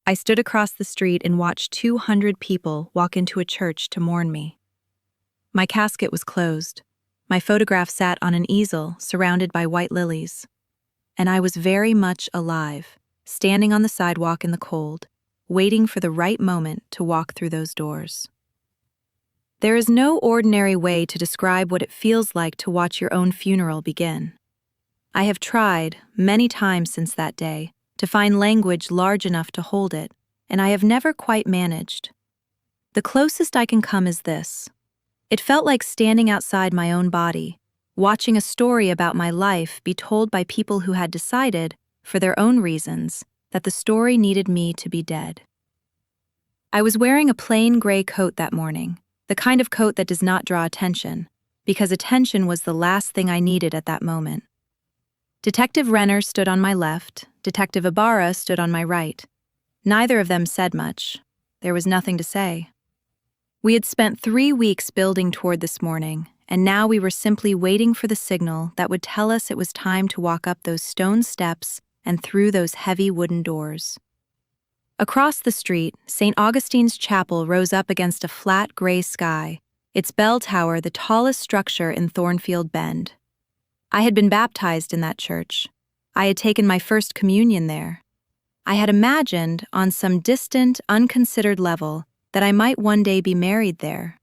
I stood across the street and watched 200 people walk into a church to mourn me. My casket was closed. My photograph sat on an easel surrounded by white lilies. And I was very much alive, standing on the sidewalk in the cold, waiting for the right moment to walk through those doors. There is no ordinary way to describe what it feels like to watch your own funeral begin. I have tried, many times since that day, to find language large enough to hold it, and I have never quite managed. The closest I can come is this. It felt like standing outside my own body, watching a story about my life be told by people who had decided, for their own reasons, that the story needed me to be dead. I was wearing a plain gray coat that morning, the kind of coat that does not draw attention, because attention was the last thing I needed at that moment. Detective Renner stood on my left, Detective Ibarra stood on my right. Neither of them said much. There was nothing to say. We had spent 3 weeks building toward this morning, and now we were simply waiting for the signal that would tell us it was time to walk up those stone steps and through those heavy wooden doors. Across the street, St. Augustine's Chapel rose up against a flat gray sky, its bell tower the tallest structure in Thornfield Bend. I had been baptized in that church. I had taken my first communion there. I had imagined, on some distant, unconsidered level, that I might one day be married there.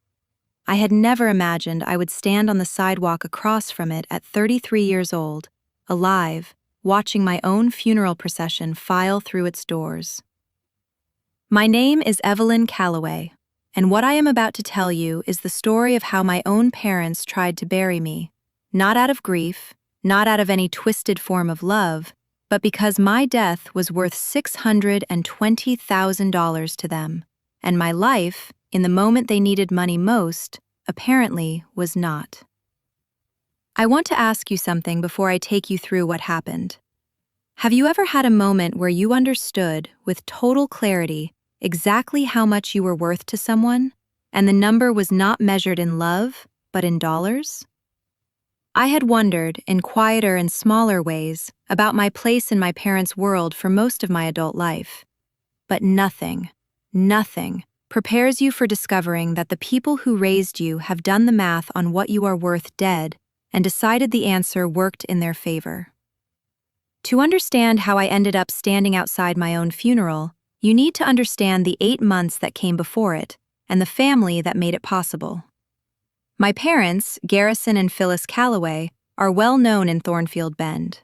I had never imagined I would stand on the sidewalk across from it at 33 years old, alive, watching my own funeral procession file through its doors. My name is Evelyn Calloway, and what I am about to tell you is the story of how my own parents tried to bury me, not out of grief, not out of any twisted form of love, but because my death was worth $620,000 to them, and my life, in the moment they needed money most, apparently was not. I want to ask you something before I take you through what happened. Have you ever had a moment where you understood, with total clarity, exactly how much you were worth to someone, and the number was not measured in love, but in dollars? I had wondered, in quieter and smaller ways, about my place in my parents' world for most of my adult life. But nothing prepares you for discovering that the people who raised you have done the math on what you are worth dead and decided the answer worked in their favor. To understand how I ended up standing outside my own funeral, you need to understand the 8 months that came before it and the family that made it possible. My parents, Garrison and Phyllis Calloway, are well known in Thornfield Bend.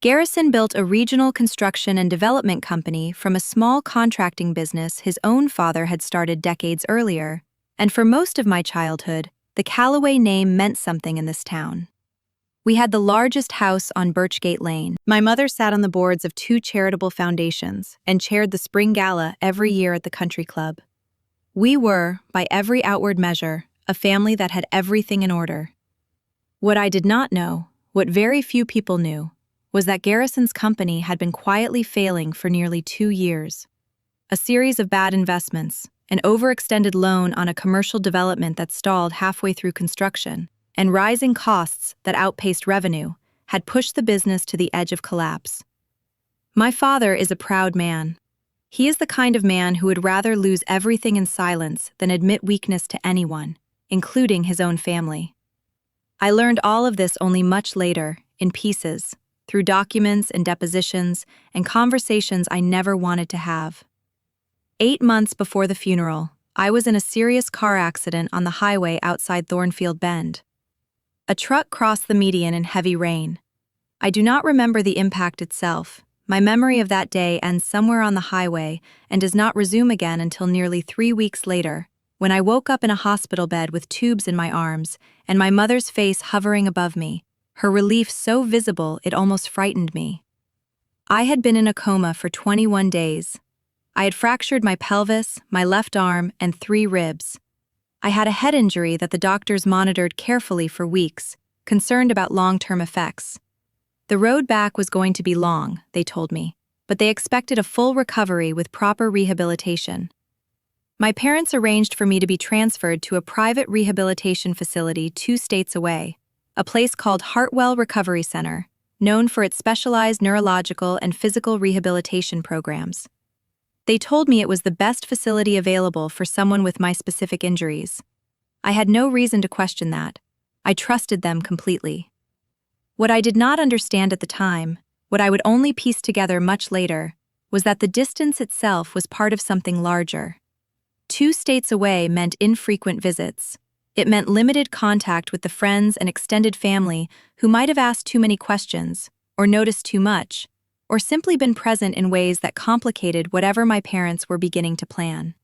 Garrison built a regional construction and development company from a small contracting business his own father had started decades earlier, and for most of my childhood, the Calloway name meant something in this town. We had the largest house on Birchgate Lane. My mother sat on the boards of 2 charitable foundations and chaired the spring gala every year at the country club. We were, by every outward measure, a family that had everything in order. What I did not know, what very few people knew, was that Garrison's company had been quietly failing for nearly 2 years. A series of bad investments, an overextended loan on a commercial development that stalled halfway through construction, and rising costs that outpaced revenue had pushed the business to the edge of collapse. My father is a proud man. He is the kind of man who would rather lose everything in silence than admit weakness to anyone, including his own family. I learned all of this only much later, in pieces, through documents and depositions and conversations I never wanted to have. 8 months before the funeral, I was in a serious car accident on the highway outside Thornfield Bend. A truck crossed the median in heavy rain. I do not remember the impact itself. My memory of that day ends somewhere on the highway and does not resume again until nearly 3 weeks later, when I woke up in a hospital bed with tubes in my arms and my mother's face hovering above me, her relief so visible it almost frightened me. I had been in a coma for 21 days. I had fractured my pelvis, my left arm, and 3 ribs. I had a head injury that the doctors monitored carefully for weeks, concerned about long-term effects. The road back was going to be long, they told me, but they expected a full recovery with proper rehabilitation. My parents arranged for me to be transferred to a private rehabilitation facility 2 states away, a place called Hartwell Recovery Center, known for its specialized neurological and physical rehabilitation programs. They told me it was the best facility available for someone with my specific injuries. I had no reason to question that. I trusted them completely. What I did not understand at the time, what I would only piece together much later, was that the distance itself was part of something larger. 2 states away meant infrequent visits. It meant limited contact with the friends and extended family who might have asked too many questions, or noticed too much, or simply been present in ways that complicated whatever my parents were beginning to plan.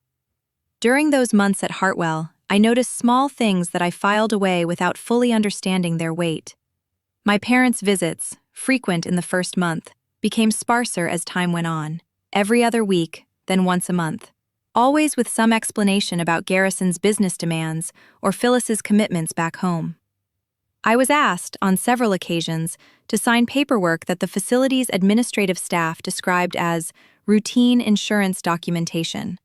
During those months at Hartwell, I noticed small things that I filed away without fully understanding their weight. My parents' visits, frequent in the first month, became sparser as time went on, every other week, then once a month, always with some explanation about Garrison's business demands or Phyllis's commitments back home. I was asked, on several occasions, to sign paperwork that the facility's administrative staff described as routine insurance documentation.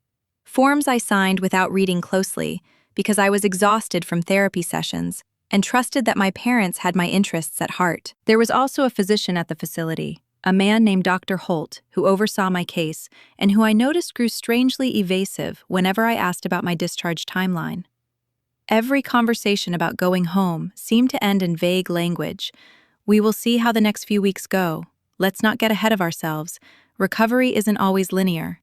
Forms I signed without reading closely because I was exhausted from therapy sessions and trusted that my parents had my interests at heart. There was also a physician at the facility, a man named Dr. Holt, who oversaw my case and who I noticed grew strangely evasive whenever I asked about my discharge timeline. Every conversation about going home seemed to end in vague language. We will see how the next few weeks go. Let's not get ahead of ourselves. Recovery isn't always linear.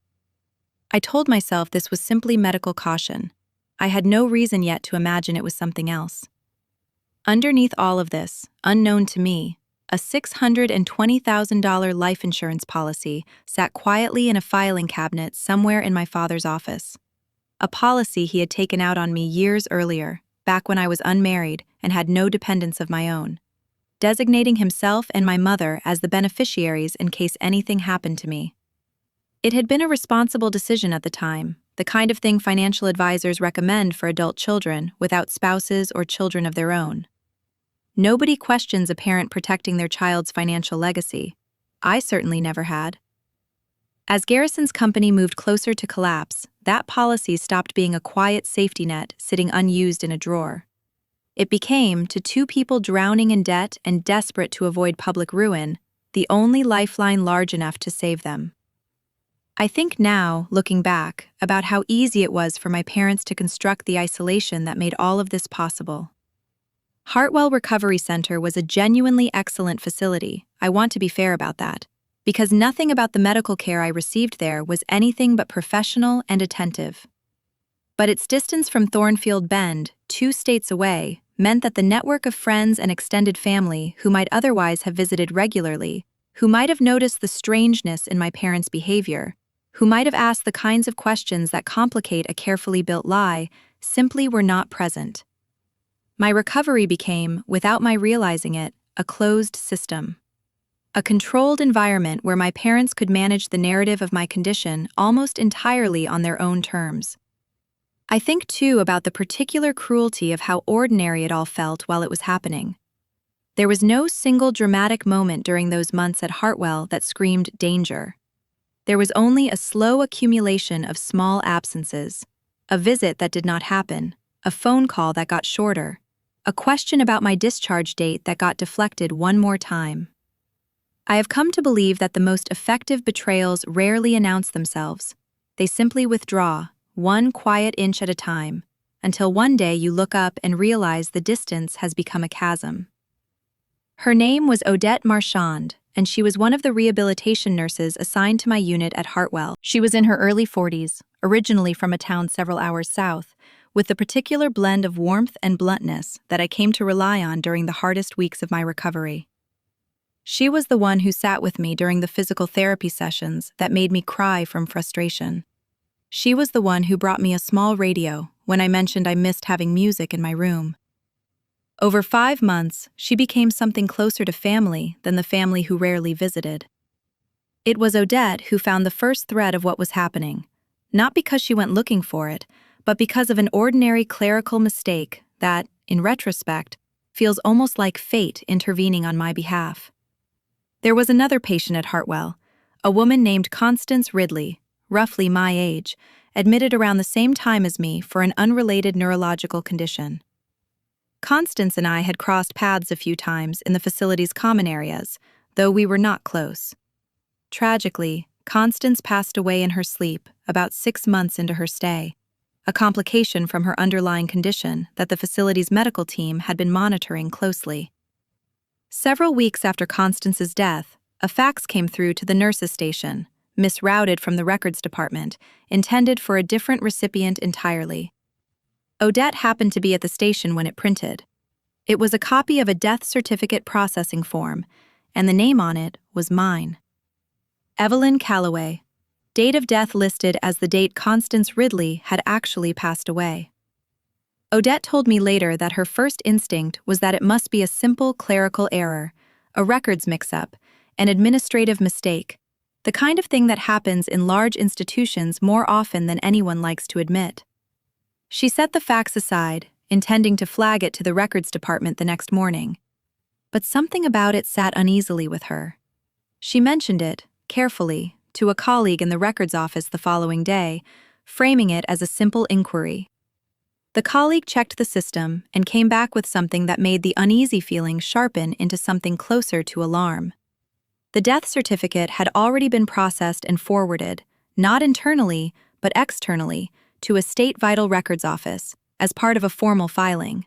I told myself this was simply medical caution. I had no reason yet to imagine it was something else. Underneath all of this, unknown to me, a $620,000 life insurance policy sat quietly in a filing cabinet somewhere in my father's office. A policy he had taken out on me years earlier, back when I was unmarried and had no dependents of my own, designating himself and my mother as the beneficiaries in case anything happened to me. It had been a responsible decision at the time, the kind of thing financial advisors recommend for adult children without spouses or children of their own. Nobody questions a parent protecting their child's financial legacy. I certainly never had. As Garrison's company moved closer to collapse, that policy stopped being a quiet safety net sitting unused in a drawer. It became, to 2 people drowning in debt and desperate to avoid public ruin, the only lifeline large enough to save them. I think now, looking back, about how easy it was for my parents to construct the isolation that made all of this possible. Hartwell Recovery Center was a genuinely excellent facility. I want to be fair about that, because nothing about the medical care I received there was anything but professional and attentive. But its distance from Thornfield Bend, 2 states away, meant that the network of friends and extended family who might otherwise have visited regularly, who might have noticed the strangeness in my parents' behavior, who might have asked the kinds of questions that complicate a carefully built lie, simply were not present. My recovery became, without my realizing it, a closed system. A controlled environment where my parents could manage the narrative of my condition almost entirely on their own terms. I think, too, about the particular cruelty of how ordinary it all felt while it was happening. There was no single dramatic moment during those months at Hartwell that screamed danger. There was only a slow accumulation of small absences, a visit that did not happen, a phone call that got shorter, a question about my discharge date that got deflected one more time. I have come to believe that the most effective betrayals rarely announce themselves. They simply withdraw, one quiet inch at a time, until one day you look up and realize the distance has become a chasm. Her name was Odette Marchand, and she was one of the rehabilitation nurses assigned to my unit at Hartwell. She was in her early 40s, originally from a town several hours south, with the particular blend of warmth and bluntness that I came to rely on during the hardest weeks of my recovery. She was the one who sat with me during the physical therapy sessions that made me cry from frustration. She was the one who brought me a small radio when I mentioned I missed having music in my room. Over 5 months, she became something closer to family than the family who rarely visited. It was Odette who found the first thread of what was happening, not because she went looking for it, but because of an ordinary clerical mistake that, in retrospect, feels almost like fate intervening on my behalf. There was another patient at Hartwell, a woman named Constance Ridley, roughly my age, admitted around the same time as me for an unrelated neurological condition. Constance and I had crossed paths a few times in the facility's common areas, though we were not close. Tragically, Constance passed away in her sleep about 6 months into her stay, a complication from her underlying condition that the facility's medical team had been monitoring closely. Several weeks after Constance's death, a fax came through to the nurses' station, misrouted from the records department, intended for a different recipient entirely. Odette happened to be at the station when it printed. It was a copy of a death certificate processing form, and the name on it was mine. Evelyn Calloway. Date of death listed as the date Constance Ridley had actually passed away. Odette told me later that her first instinct was that it must be a simple clerical error, a records mix-up, an administrative mistake, the kind of thing that happens in large institutions more often than anyone likes to admit. She set the fax aside, intending to flag it to the records department the next morning. But something about it sat uneasily with her. She mentioned it, carefully, to a colleague in the records office the following day, framing it as a simple inquiry. The colleague checked the system and came back with something that made the uneasy feeling sharpen into something closer to alarm. The death certificate had already been processed and forwarded, not internally, but externally, to a state vital records office, as part of a formal filing.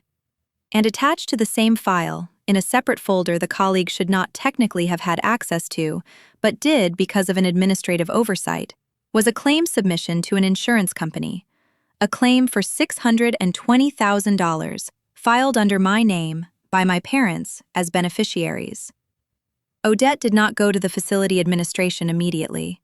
And attached to the same file, in a separate folder the colleague should not technically have had access to, but did because of an administrative oversight, was a claim submission to an insurance company, a claim for $620,000, filed under my name, by my parents, as beneficiaries. Odette did not go to the facility administration immediately.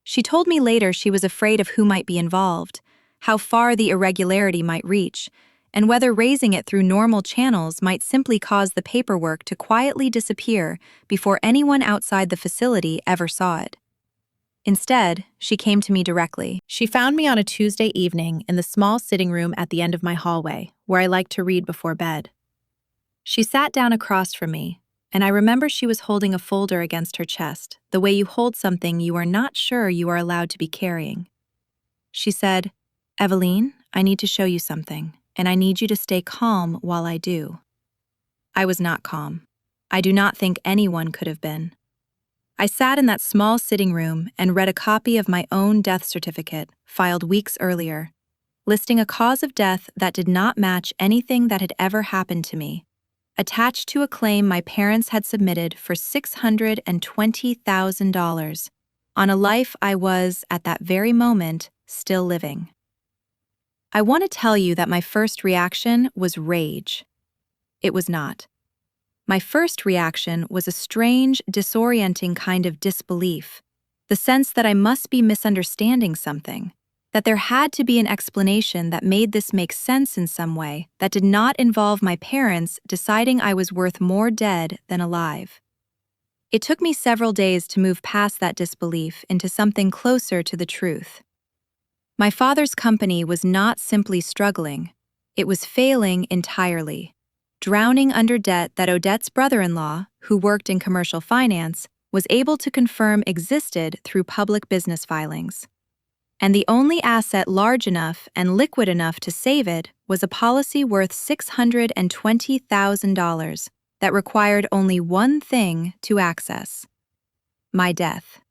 She told me later she was afraid of who might be involved, how far the irregularity might reach, and whether raising it through normal channels might simply cause the paperwork to quietly disappear before anyone outside the facility ever saw it. Instead, she came to me directly. She found me on a Tuesday evening in the small sitting room at the end of my hallway, where I like to read before bed. She sat down across from me, and I remember she was holding a folder against her chest, the way you hold something you are not sure you are allowed to be carrying. She said, "Eveline, I need to show you something, and I need you to stay calm while I do." I was not calm. I do not think anyone could have been. I sat in that small sitting room and read a copy of my own death certificate, filed weeks earlier, listing a cause of death that did not match anything that had ever happened to me, attached to a claim my parents had submitted for $620,000 on a life I was, at that very moment, still living. I want to tell you that my first reaction was rage. It was not. My first reaction was a strange, disorienting kind of disbelief, the sense that I must be misunderstanding something, that there had to be an explanation that made this make sense in some way that did not involve my parents deciding I was worth more dead than alive. It took me several days to move past that disbelief into something closer to the truth. My father's company was not simply struggling, it was failing entirely, drowning under debt that Odette's brother-in-law, who worked in commercial finance, was able to confirm existed through public business filings. And the only asset large enough and liquid enough to save it was a policy worth $620,000 that required only one thing to access: my death.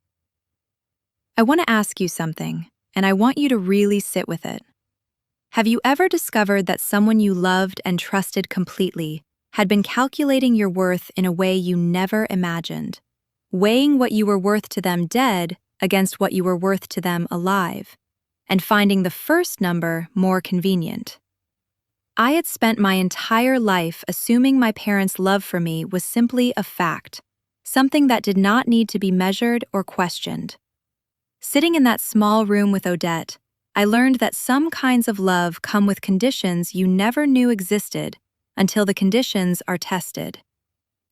I want to ask you something, and I want you to really sit with it. Have you ever discovered that someone you loved and trusted completely had been calculating your worth in a way you never imagined, weighing what you were worth to them dead against what you were worth to them alive, and finding the first number more convenient? I had spent my entire life assuming my parents' love for me was simply a fact, something that did not need to be measured or questioned. Sitting in that small room with Odette, I learned that some kinds of love come with conditions you never knew existed until the conditions are tested.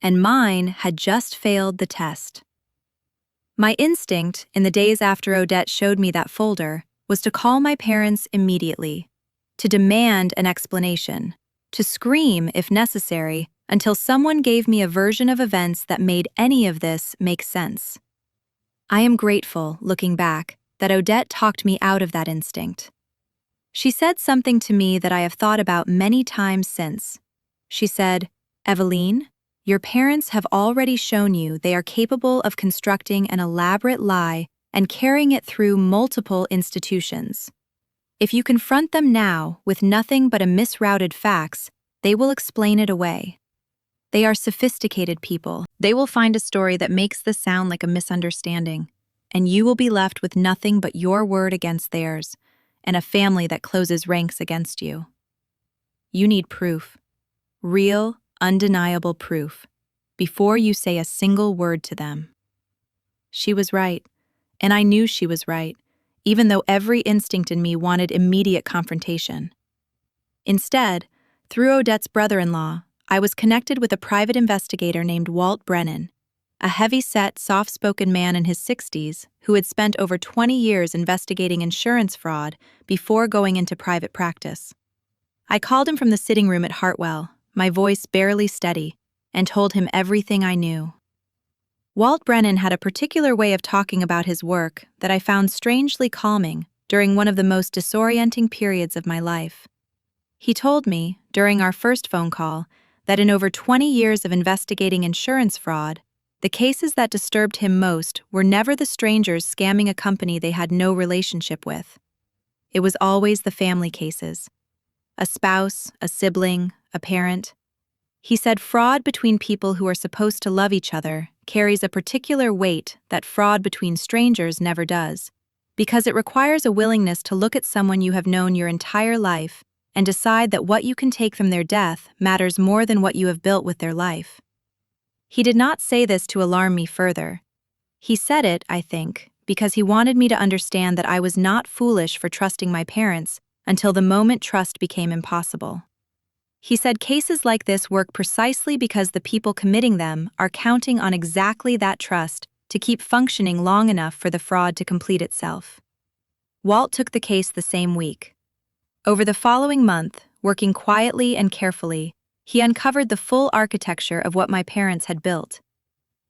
And mine had just failed the test. My instinct, in the days after Odette showed me that folder, was to call my parents immediately, to demand an explanation, to scream if necessary until someone gave me a version of events that made any of this make sense. I am grateful, looking back, that Odette talked me out of that instinct. She said something to me that I have thought about many times since. She said, "Eveline, your parents have already shown you they are capable of constructing an elaborate lie and carrying it through multiple institutions. If you confront them now with nothing but a misrouted facts, they will explain it away. They are sophisticated people. They will find a story that makes this sound like a misunderstanding, and you will be left with nothing but your word against theirs, and a family that closes ranks against you. You need proof. Real, undeniable proof, before you say a single word to them. She was right, and I knew she was right, even though every instinct in me wanted immediate confrontation. Instead, through Odette's brother-in-law, I was connected with a private investigator named Walt Brennan, a heavy-set, soft-spoken man in his 60s who had spent over 20 years investigating insurance fraud before going into private practice. I called him from the sitting room at Hartwell, my voice barely steady, and told him everything I knew. Walt Brennan had a particular way of talking about his work that I found strangely calming during one of the most disorienting periods of my life. He told me, during our first phone call, that in over 20 years of investigating insurance fraud, the cases that disturbed him most were never the strangers scamming a company they had no relationship with. It was always the family cases. A spouse, a sibling, a parent. He said fraud between people who are supposed to love each other carries a particular weight that fraud between strangers never does, because it requires a willingness to look at someone you have known your entire life and decide that what you can take from their death matters more than what you have built with their life. He did not say this to alarm me further. He said it, I think, because he wanted me to understand that I was not foolish for trusting my parents until the moment trust became impossible. He said cases like this work precisely because the people committing them are counting on exactly that trust to keep functioning long enough for the fraud to complete itself. Walt took the case the same week. Over the following month, working quietly and carefully, he uncovered the full architecture of what my parents had built.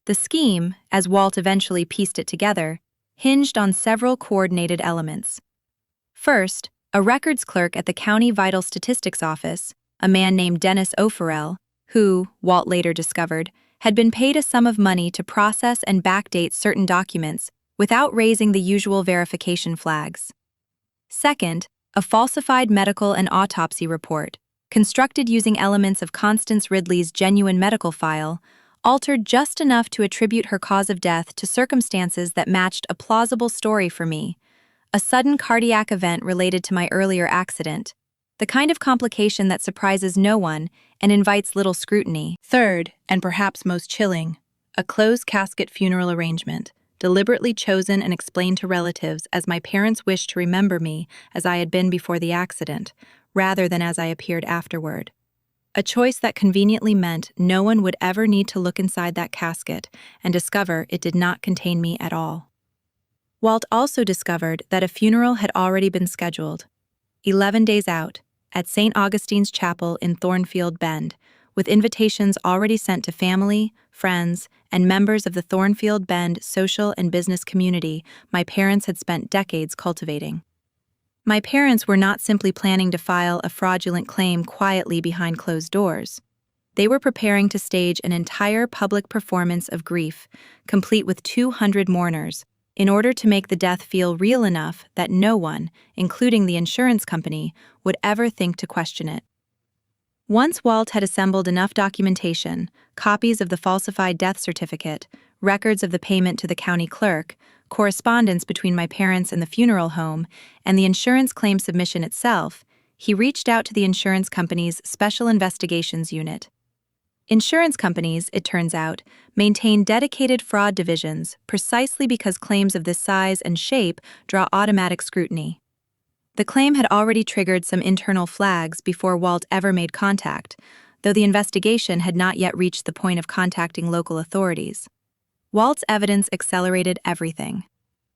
The scheme, as Walt eventually pieced it together, hinged on several coordinated elements. First, a records clerk at the County Vital Statistics Office, a man named Dennis O'Farrell, who, Walt later discovered, had been paid a sum of money to process and backdate certain documents without raising the usual verification flags. Second, a falsified medical and autopsy report, constructed using elements of Constance Ridley's genuine medical file, altered just enough to attribute her cause of death to circumstances that matched a plausible story for me: a sudden cardiac event related to my earlier accident, the kind of complication that surprises no one and invites little scrutiny. Third, and perhaps most chilling, a closed casket funeral arrangement, deliberately chosen and explained to relatives as my parents wished to remember me as I had been before the accident, rather than as I appeared afterward. A choice that conveniently meant no one would ever need to look inside that casket and discover it did not contain me at all. Walt also discovered that a funeral had already been scheduled, 11 days out, at St. Augustine's Chapel in Thornfield Bend, with invitations already sent to family, friends, and members of the Thornfield Bend social and business community my parents had spent decades cultivating. My parents were not simply planning to file a fraudulent claim quietly behind closed doors. They were preparing to stage an entire public performance of grief, complete with 200 mourners, in order to make the death feel real enough that no one, including the insurance company, would ever think to question it. Once Walt had assembled enough documentation, copies of the falsified death certificate, records of the payment to the county clerk, correspondence between my parents and the funeral home, and the insurance claim submission itself, he reached out to the insurance company's Special Investigations Unit. Insurance companies, it turns out, maintain dedicated fraud divisions precisely because claims of this size and shape draw automatic scrutiny. The claim had already triggered some internal flags before Walt ever made contact, though the investigation had not yet reached the point of contacting local authorities. Walt's evidence accelerated everything.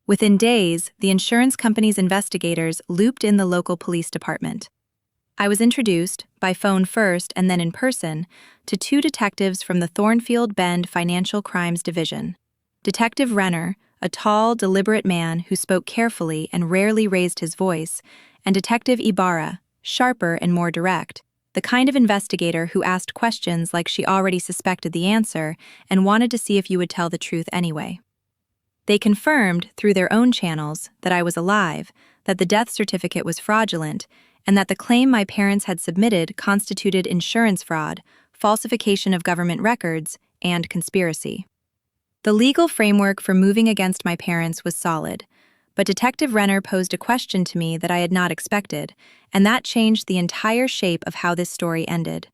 Within days, the insurance company's investigators looped in the local police department. I was introduced, by phone first and then in person, to two detectives from the Thornfield Bend Financial Crimes Division. Detective Renner, a tall, deliberate man who spoke carefully and rarely raised his voice, and Detective Ibarra, sharper and more direct, the kind of investigator who asked questions like she already suspected the answer and wanted to see if you would tell the truth anyway. They confirmed, through their own channels, that I was alive, that the death certificate was fraudulent, and that the claim my parents had submitted constituted insurance fraud, falsification of government records, and conspiracy. The legal framework for moving against my parents was solid, but Detective Renner posed a question to me that I had not expected, and that changed the entire shape of how this story ended.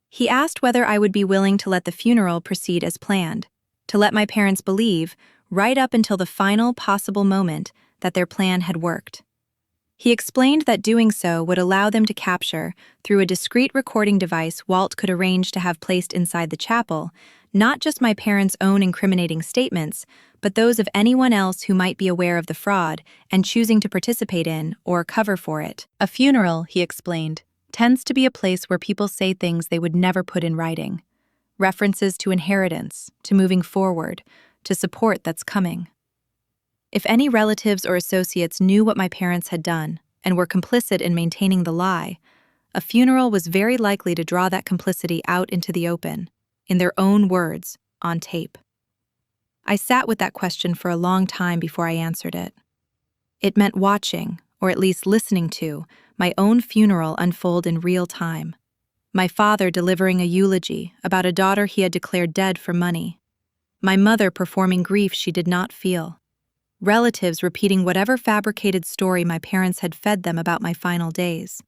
He asked whether I would be willing to let the funeral proceed as planned, to let my parents believe, right up until the final possible moment, that their plan had worked. He explained that doing so would allow them to capture, through a discreet recording device Walt could arrange to have placed inside the chapel, not just my parents' own incriminating statements, but those of anyone else who might be aware of the fraud and choosing to participate in or cover for it. A funeral, he explained, tends to be a place where people say things they would never put in writing. References to inheritance, to moving forward, to support that's coming. If any relatives or associates knew what my parents had done and were complicit in maintaining the lie, a funeral was very likely to draw that complicity out into the open, in their own words, on tape. I sat with that question for a long time before I answered it. It meant watching, or at least listening to, my own funeral unfold in real time. My father delivering a eulogy about a daughter he had declared dead for money. My mother performing grief she did not feel. Relatives repeating whatever fabricated story my parents had fed them about my final days.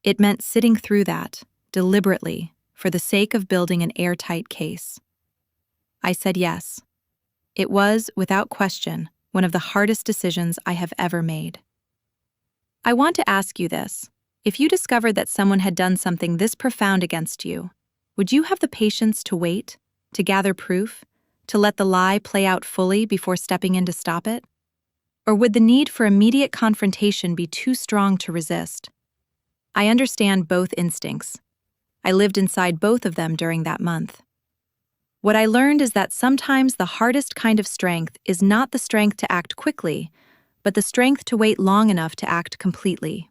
It meant sitting through that, deliberately, for the sake of building an airtight case. I said yes. It was, without question, one of the hardest decisions I have ever made. I want to ask you this. If you discovered that someone had done something this profound against you, would you have the patience to wait, to gather proof, to let the lie play out fully before stepping in to stop it? Or would the need for immediate confrontation be too strong to resist? I understand both instincts. I lived inside both of them during that month. What I learned is that sometimes the hardest kind of strength is not the strength to act quickly, but the strength to wait long enough to act completely.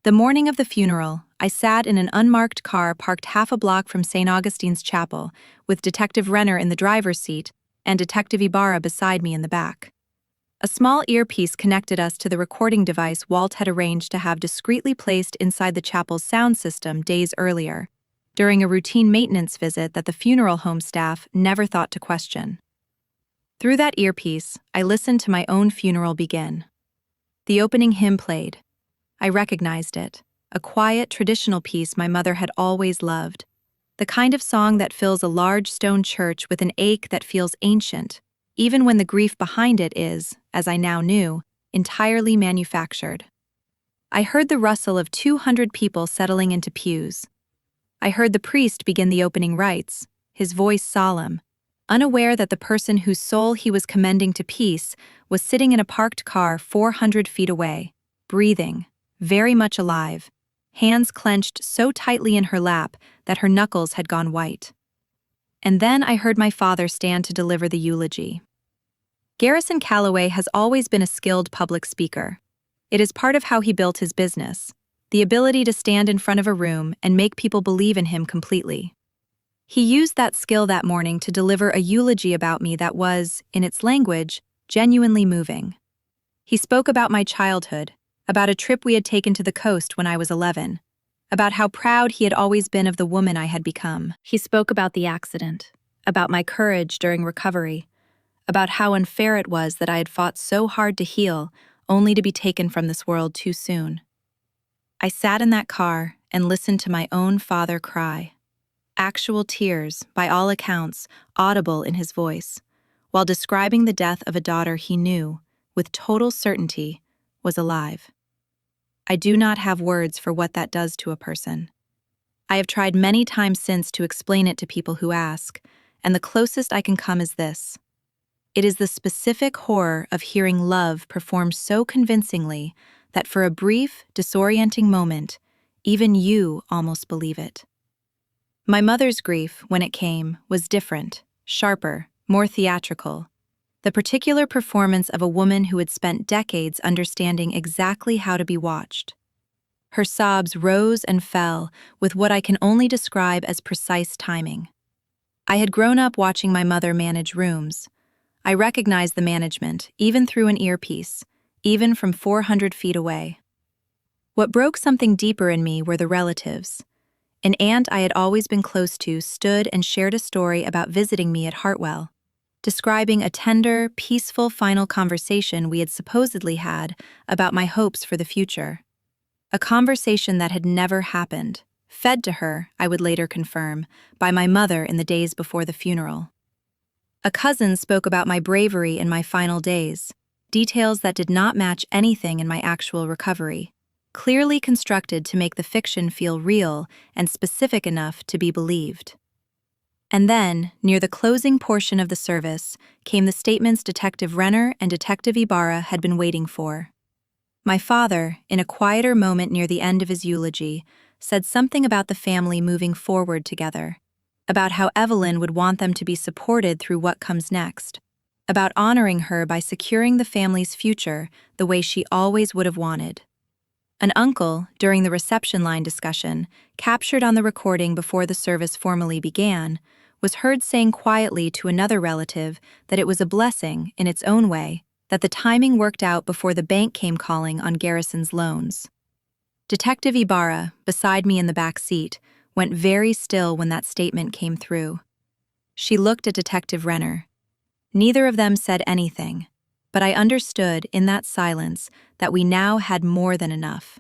The morning of the funeral, I sat in an unmarked car parked half a block from St. Augustine's Chapel, with Detective Renner in the driver's seat and Detective Ibarra beside me in the back. A small earpiece connected us to the recording device Walt had arranged to have discreetly placed inside the chapel's sound system days earlier, during a routine maintenance visit that the funeral home staff never thought to question. Through that earpiece, I listened to my own funeral begin. The opening hymn played. I recognized it, a quiet, traditional piece my mother had always loved, the kind of song that fills a large stone church with an ache that feels ancient, even when the grief behind it is, as I now knew, entirely manufactured. I heard the rustle of 200 people settling into pews. I heard the priest begin the opening rites, his voice solemn, unaware that the person whose soul he was commending to peace was sitting in a parked car 400 feet away, breathing, very much alive, hands clenched so tightly in her lap that her knuckles had gone white. And then I heard my father stand to deliver the eulogy. Garrison Calloway has always been a skilled public speaker. It is part of how he built his business, the ability to stand in front of a room and make people believe in him completely. He used that skill that morning to deliver a eulogy about me that was, in its language, genuinely moving. He spoke about my childhood, about a trip we had taken to the coast when I was 11, about how proud he had always been of the woman I had become. He spoke about the accident, about my courage during recovery, about how unfair it was that I had fought so hard to heal, only to be taken from this world too soon. I sat in that car and listened to my own father cry. Actual tears, by all accounts, audible in his voice, while describing the death of a daughter he knew, with total certainty, was alive. I do not have words for what that does to a person. I have tried many times since to explain it to people who ask, and the closest I can come is this. It is the specific horror of hearing love performed so convincingly that for a brief, disorienting moment, even you almost believe it. My mother's grief, when it came, was different, sharper, more theatrical. The particular performance of a woman who had spent decades understanding exactly how to be watched. Her sobs rose and fell with what I can only describe as precise timing. I had grown up watching my mother manage rooms. I recognized the management, even through an earpiece, even from 400 feet away. What broke something deeper in me were the relatives. An aunt I had always been close to stood and shared a story about visiting me at Hartwell, describing a tender, peaceful final conversation we had supposedly had about my hopes for the future. A conversation that had never happened, fed to her, I would later confirm, by my mother in the days before the funeral. A cousin spoke about my bravery in my final days, details that did not match anything in my actual recovery, clearly constructed to make the fiction feel real and specific enough to be believed. And then, near the closing portion of the service, came the statements Detective Renner and Detective Ibarra had been waiting for. My father, in a quieter moment near the end of his eulogy, said something about the family moving forward together, about how Evelyn would want them to be supported through what comes next, about honoring her by securing the family's future the way she always would have wanted. An uncle, during the reception line discussion, captured on the recording before the service formally began, was heard saying quietly to another relative that it was a blessing, in its own way, that the timing worked out before the bank came calling on Garrison's loans. Detective Ibarra, beside me in the back seat, went very still when that statement came through. She looked at Detective Renner. Neither of them said anything, but I understood in that silence that we now had more than enough.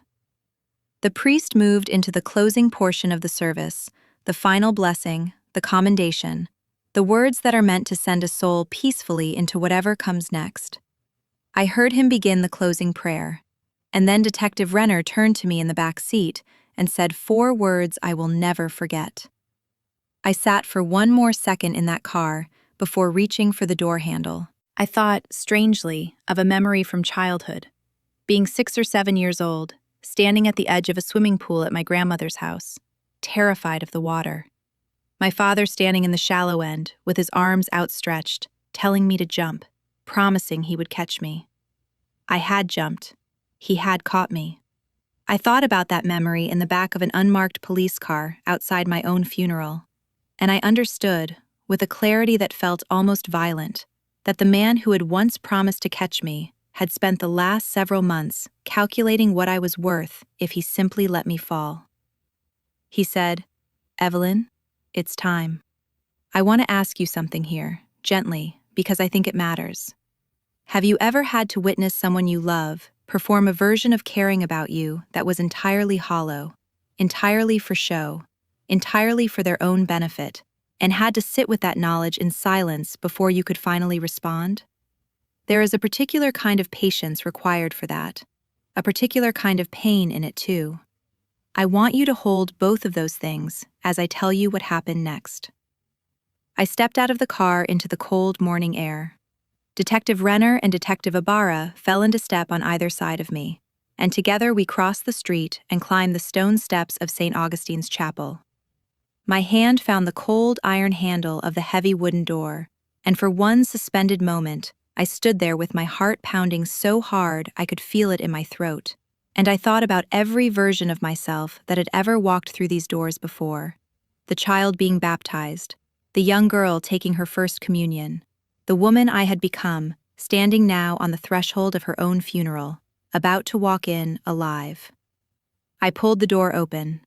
The priest moved into the closing portion of the service, the final blessing, the commendation, the words that are meant to send a soul peacefully into whatever comes next. I heard him begin the closing prayer, and then Detective Renner turned to me in the back seat and said 4 words I will never forget. I sat for one more second in that car before reaching for the door handle. I thought, strangely, of a memory from childhood, being 6 or 7 years old, standing at the edge of a swimming pool at my grandmother's house, terrified of the water. My father standing in the shallow end, with his arms outstretched, telling me to jump, promising he would catch me. I had jumped. He had caught me. I thought about that memory in the back of an unmarked police car outside my own funeral, and I understood, with a clarity that felt almost violent, that the man who had once promised to catch me had spent the last several months calculating what I was worth if he simply let me fall. He said, "Evelyn, it's time. I want to ask you something here, gently, because I think it matters. Have you ever had to witness someone you love perform a version of caring about you that was entirely hollow, entirely for show, entirely for their own benefit, and had to sit with that knowledge in silence before you could finally respond? There is a particular kind of patience required for that, a particular kind of pain in it too. I want you to hold both of those things as I tell you what happened next." I stepped out of the car into the cold morning air. Detective Renner and Detective Ibarra fell into step on either side of me, and together we crossed the street and climbed the stone steps of St. Augustine's Chapel. My hand found the cold iron handle of the heavy wooden door, and for one suspended moment, I stood there with my heart pounding so hard I could feel it in my throat, and I thought about every version of myself that had ever walked through these doors before. The child being baptized, the young girl taking her first communion, the woman I had become, standing now on the threshold of her own funeral, about to walk in alive. I pulled the door open.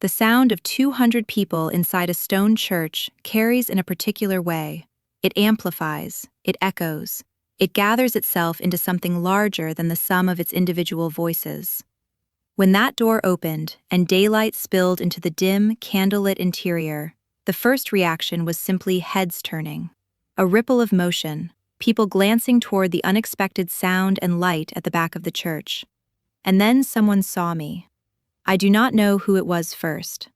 The sound of 200 people inside a stone church carries in a particular way. It amplifies, it echoes, it gathers itself into something larger than the sum of its individual voices. When that door opened and daylight spilled into the dim, candlelit interior, the first reaction was simply heads turning. A ripple of motion, people glancing toward the unexpected sound and light at the back of the church. And then someone saw me. I do not know who it was first.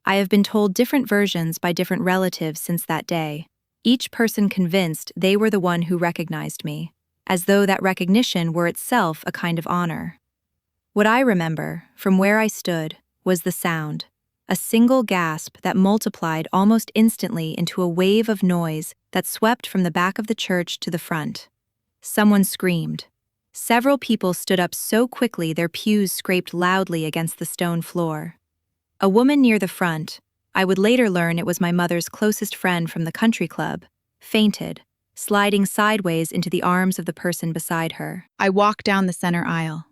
I have been told different versions by different relatives since that day, each person convinced they were the one who recognized me, as though that recognition were itself a kind of honor. What I remember, from where I stood, was the sound, a single gasp that multiplied almost instantly into a wave of noise that swept from the back of the church to the front. Someone screamed. Several people stood up so quickly their pews scraped loudly against the stone floor. A woman near the front, I would later learn it was my mother's closest friend from the country club, fainted, sliding sideways into the arms of the person beside her. I walked down the center aisle.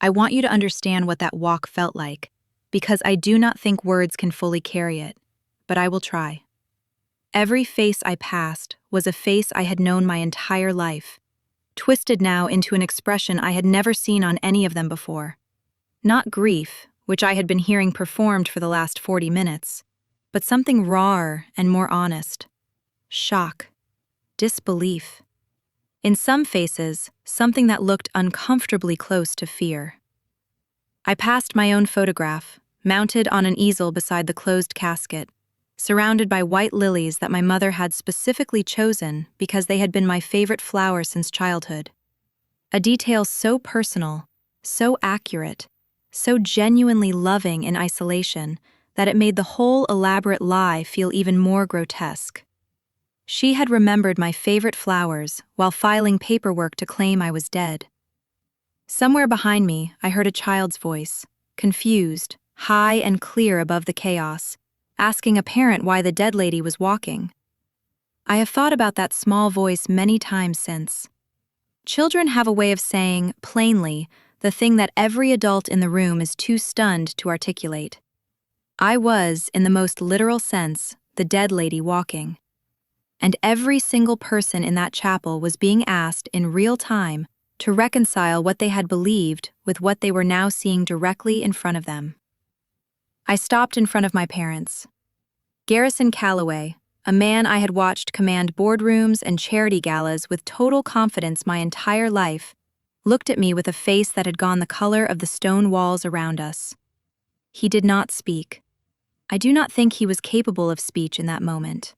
I want you to understand what that walk felt like, because I do not think words can fully carry it, but I will try. Every face I passed was a face I had known my entire life, twisted now into an expression I had never seen on any of them before. Not grief, which I had been hearing performed for the last 40 minutes, but something rawer and more honest. Shock. Disbelief. In some faces, something that looked uncomfortably close to fear. I passed my own photograph, mounted on an easel beside the closed casket, surrounded by white lilies that my mother had specifically chosen because they had been my favorite flower since childhood. A detail so personal, so accurate, so genuinely loving in isolation that it made the whole elaborate lie feel even more grotesque. She had remembered my favorite flowers while filing paperwork to claim I was dead. Somewhere behind me, I heard a child's voice, confused, high and clear above the chaos, asking a parent why the dead lady was walking. I have thought about that small voice many times since. Children have a way of saying, plainly, the thing that every adult in the room is too stunned to articulate. I was, in the most literal sense, the dead lady walking. And every single person in that chapel was being asked in real time to reconcile what they had believed with what they were now seeing directly in front of them. I stopped in front of my parents. Garrison Calloway, a man I had watched command boardrooms and charity galas with total confidence my entire life, looked at me with a face that had gone the color of the stone walls around us. He did not speak. I do not think he was capable of speech in that moment.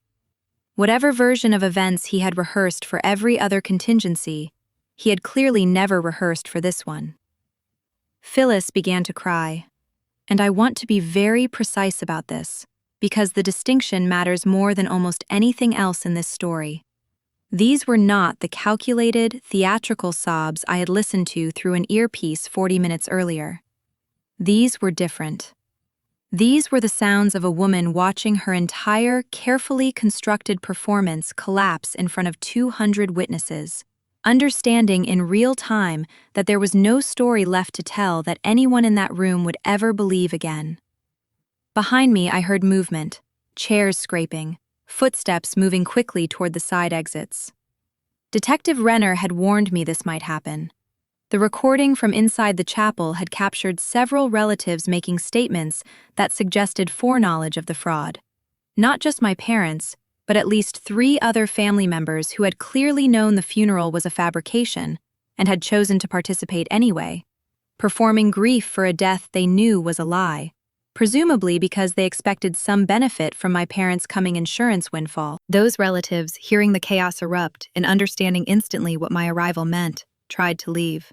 Whatever version of events he had rehearsed for every other contingency, he had clearly never rehearsed for this one. Phyllis began to cry, and I want to be very precise about this, because the distinction matters more than almost anything else in this story. These were not the calculated, theatrical sobs I had listened to through an earpiece 40 minutes earlier. These were different. These were the sounds of a woman watching her entire, carefully constructed performance collapse in front of 200 witnesses, understanding in real time that there was no story left to tell that anyone in that room would ever believe again. Behind me, I heard movement, chairs scraping, footsteps moving quickly toward the side exits. Detective Renner had warned me this might happen. The recording from inside the chapel had captured several relatives making statements that suggested foreknowledge of the fraud. Not just my parents, but at least 3 other family members who had clearly known the funeral was a fabrication and had chosen to participate anyway, performing grief for a death they knew was a lie, presumably because they expected some benefit from my parents' coming insurance windfall. Those relatives, hearing the chaos erupt and understanding instantly what my arrival meant, tried to leave.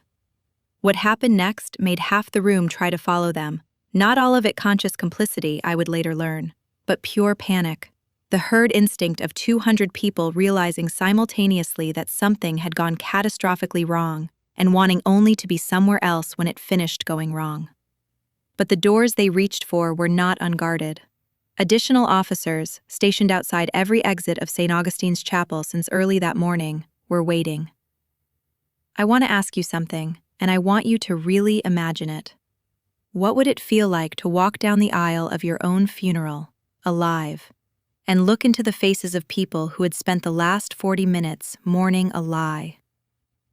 What happened next made half the room try to follow them. Not all of it conscious complicity, I would later learn, but pure panic. The herd instinct of 200 people realizing simultaneously that something had gone catastrophically wrong and wanting only to be somewhere else when it finished going wrong. But the doors they reached for were not unguarded. Additional officers, stationed outside every exit of St. Augustine's Chapel since early that morning, were waiting. I want to ask you something, and I want you to really imagine it. What would it feel like to walk down the aisle of your own funeral, alive, and look into the faces of people who had spent the last 40 minutes mourning a lie?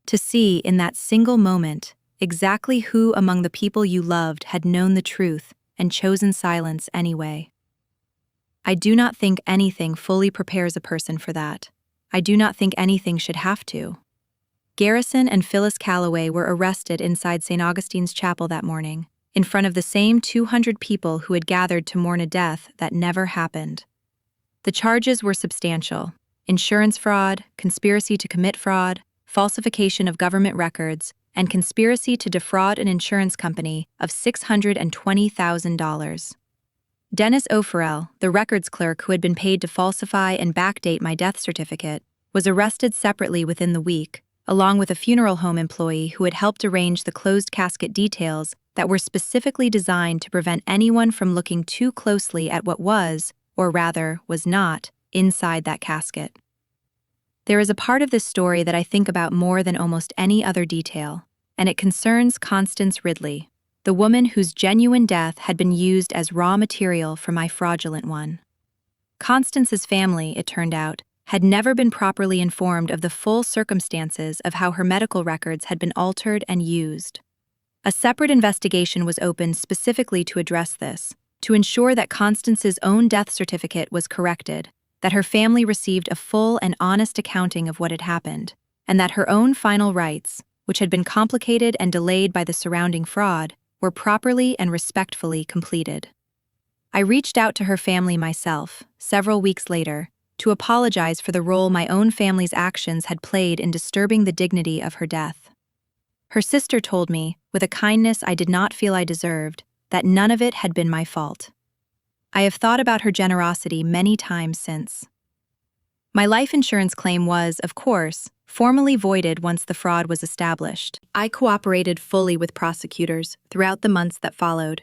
To see, in that single moment, exactly who among the people you loved had known the truth and chosen silence anyway. I do not think anything fully prepares a person for that. I do not think anything should have to. Garrison and Phyllis Calloway were arrested inside St. Augustine's Chapel that morning, in front of the same 200 people who had gathered to mourn a death that never happened. The charges were substantial: insurance fraud, conspiracy to commit fraud, falsification of government records, and conspiracy to defraud an insurance company of $620,000. Dennis O'Farrell, the records clerk who had been paid to falsify and backdate my death certificate, was arrested separately within the week, along with a funeral home employee who had helped arrange the closed casket details that were specifically designed to prevent anyone from looking too closely at what was, or rather was not, inside that casket. There is a part of this story that I think about more than almost any other detail, and it concerns Constance Ridley, the woman whose genuine death had been used as raw material for my fraudulent one. Constance's family, it turned out, had never been properly informed of the full circumstances of how her medical records had been altered and used. A separate investigation was opened specifically to address this, to ensure that Constance's own death certificate was corrected, that her family received a full and honest accounting of what had happened, and that her own final rights, which had been complicated and delayed by the surrounding fraud, were properly and respectfully completed. I reached out to her family myself, several weeks later, to apologize for the role my own family's actions had played in disturbing the dignity of her death. Her sister told me, with a kindness I did not feel I deserved, that none of it had been my fault. I have thought about her generosity many times since. My life insurance claim was, of course, formally voided once the fraud was established. I cooperated fully with prosecutors throughout the months that followed,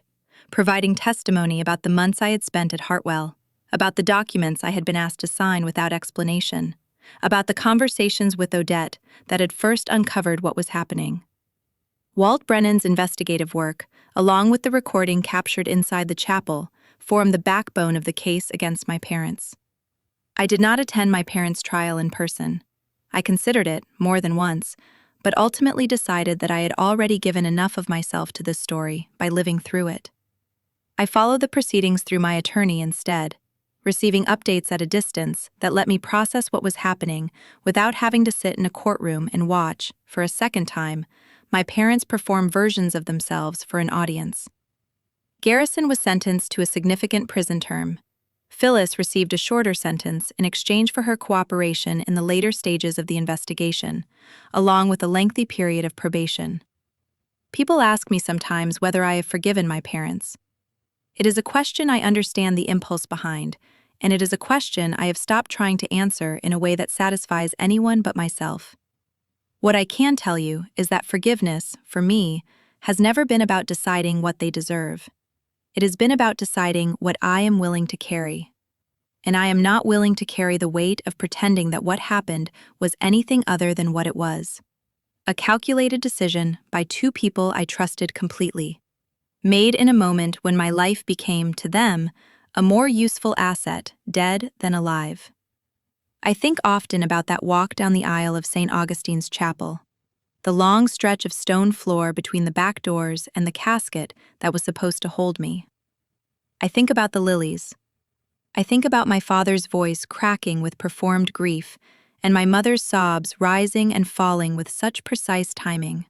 providing testimony about the months I had spent at Hartwell, about the documents I had been asked to sign without explanation, about the conversations with Odette that had first uncovered what was happening. Walt Brennan's investigative work, along with the recording captured inside the chapel, formed the backbone of the case against my parents. I did not attend my parents' trial in person. I considered it more than once, but ultimately decided that I had already given enough of myself to this story by living through it. I followed the proceedings through my attorney instead, receiving updates at a distance that let me process what was happening without having to sit in a courtroom and watch, for a second time, my parents perform versions of themselves for an audience. Garrison was sentenced to a significant prison term. Phyllis received a shorter sentence in exchange for her cooperation in the later stages of the investigation, along with a lengthy period of probation. People ask me sometimes whether I have forgiven my parents. It is a question I understand the impulse behind, and it is a question I have stopped trying to answer in a way that satisfies anyone but myself. What I can tell you is that forgiveness, for me, has never been about deciding what they deserve. It has been about deciding what I am willing to carry. And I am not willing to carry the weight of pretending that what happened was anything other than what it was. A calculated decision by two people I trusted completely, made in a moment when my life became, to them, a more useful asset, dead than alive. I think often about that walk down the aisle of St. Augustine's Chapel, the long stretch of stone floor between the back doors and the casket that was supposed to hold me. I think about the lilies. I think about my father's voice cracking with performed grief and my mother's sobs rising and falling with such precise timing.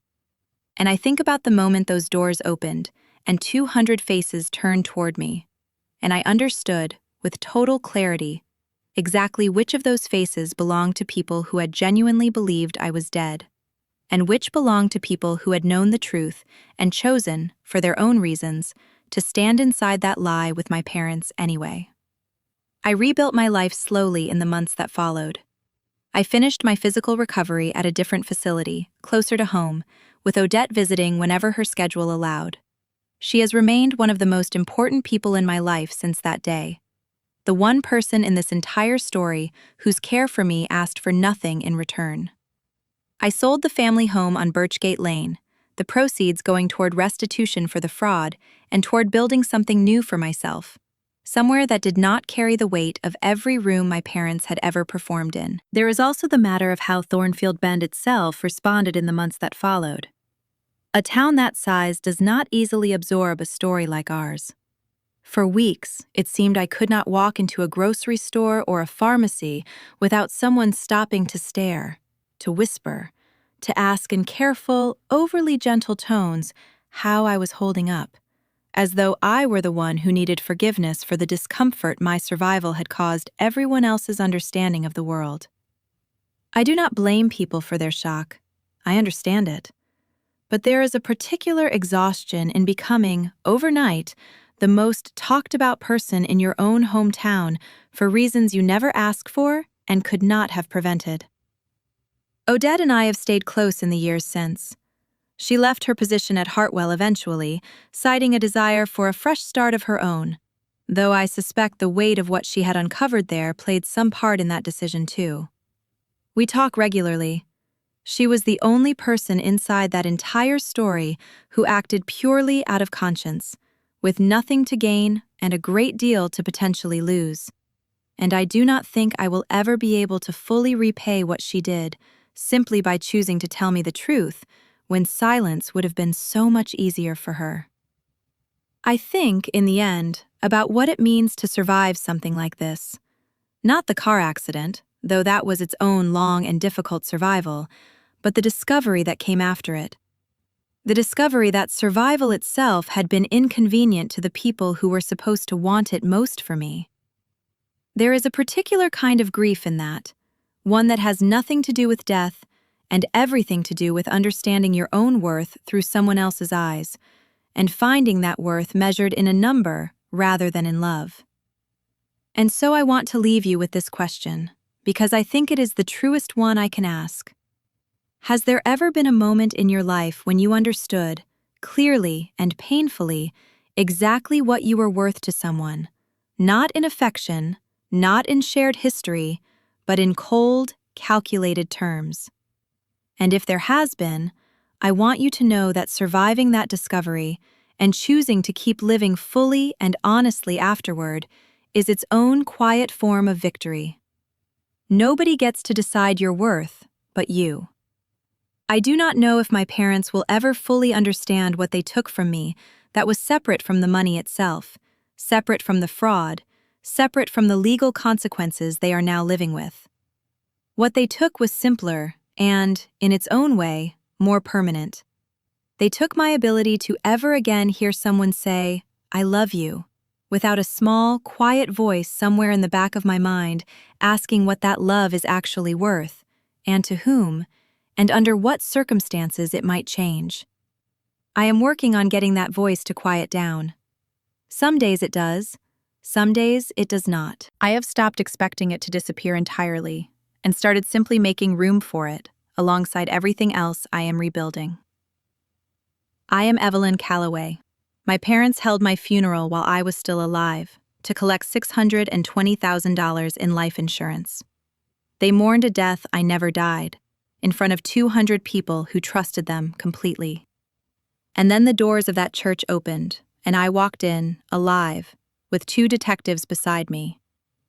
And I think about the moment those doors opened and 200 faces turned toward me, and I understood, with total clarity, exactly which of those faces belonged to people who had genuinely believed I was dead, and which belonged to people who had known the truth and chosen, for their own reasons, to stand inside that lie with my parents anyway. I rebuilt my life slowly in the months that followed. I finished my physical recovery at a different facility, closer to home, with Odette visiting whenever her schedule allowed. She has remained one of the most important people in my life since that day. The one person in this entire story whose care for me asked for nothing in return. I sold the family home on Birchgate Lane, the proceeds going toward restitution for the fraud and toward building something new for myself, somewhere that did not carry the weight of every room my parents had ever performed in. There is also the matter of how Thornfield Bend itself responded in the months that followed. A town that size does not easily absorb a story like ours. For weeks, it seemed I could not walk into a grocery store or a pharmacy without someone stopping to stare, to whisper, to ask in careful, overly gentle tones how I was holding up, as though I were the one who needed forgiveness for the discomfort my survival had caused everyone else's understanding of the world. I do not blame people for their shock. I understand it. But there is a particular exhaustion in becoming, overnight, the most talked-about person in your own hometown for reasons you never asked for and could not have prevented. Odette and I have stayed close in the years since. She left her position at Hartwell eventually, citing a desire for a fresh start of her own, though I suspect the weight of what she had uncovered there played some part in that decision too. We talk regularly. She was the only person inside that entire story who acted purely out of conscience, with nothing to gain and a great deal to potentially lose. And I do not think I will ever be able to fully repay what she did, simply by choosing to tell me the truth, when silence would have been so much easier for her. I think, in the end, about what it means to survive something like this. Not the car accident, though that was its own long and difficult survival, but the discovery that came after it. The discovery that survival itself had been inconvenient to the people who were supposed to want it most for me. There is a particular kind of grief in that, one that has nothing to do with death and everything to do with understanding your own worth through someone else's eyes, and finding that worth measured in a number rather than in love. And so I want to leave you with this question, because I think it is the truest one I can ask. Has there ever been a moment in your life when you understood, clearly and painfully, exactly what you were worth to someone, not in affection, not in shared history, but in cold, calculated terms? And if there has been, I want you to know that surviving that discovery and choosing to keep living fully and honestly afterward is its own quiet form of victory. Nobody gets to decide your worth but you. I do not know if my parents will ever fully understand what they took from me that was separate from the money itself, separate from the fraud, separate from the legal consequences they are now living with. What they took was simpler and, in its own way, more permanent. They took my ability to ever again hear someone say, "I love you," without a small, quiet voice somewhere in the back of my mind asking what that love is actually worth, and to whom, and under what circumstances it might change. I am working on getting that voice to quiet down. Some days it does, some days it does not. I have stopped expecting it to disappear entirely and started simply making room for it, alongside everything else I am rebuilding. I am Evelyn Calloway. My parents held my funeral while I was still alive to collect $620,000 in life insurance. They mourned a death I never died, in front of 200 people who trusted them completely. And then the doors of that church opened, and I walked in, alive, with 2 detectives beside me,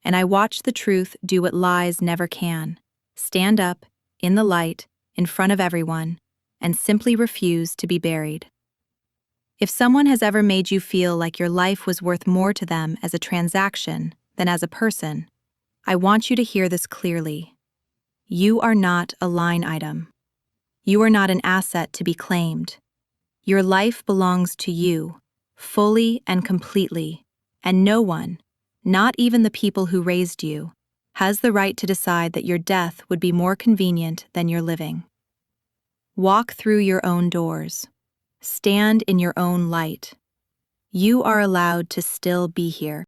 and I watched the truth do what lies never can, stand up, in the light, in front of everyone, and simply refuse to be buried. If someone has ever made you feel like your life was worth more to them as a transaction than as a person, I want you to hear this clearly. You are not a line item. You are not an asset to be claimed. Your life belongs to you, fully and completely, and no one, not even the people who raised you, has the right to decide that your death would be more convenient than your living. Walk through your own doors. Stand in your own light. You are allowed to still be here.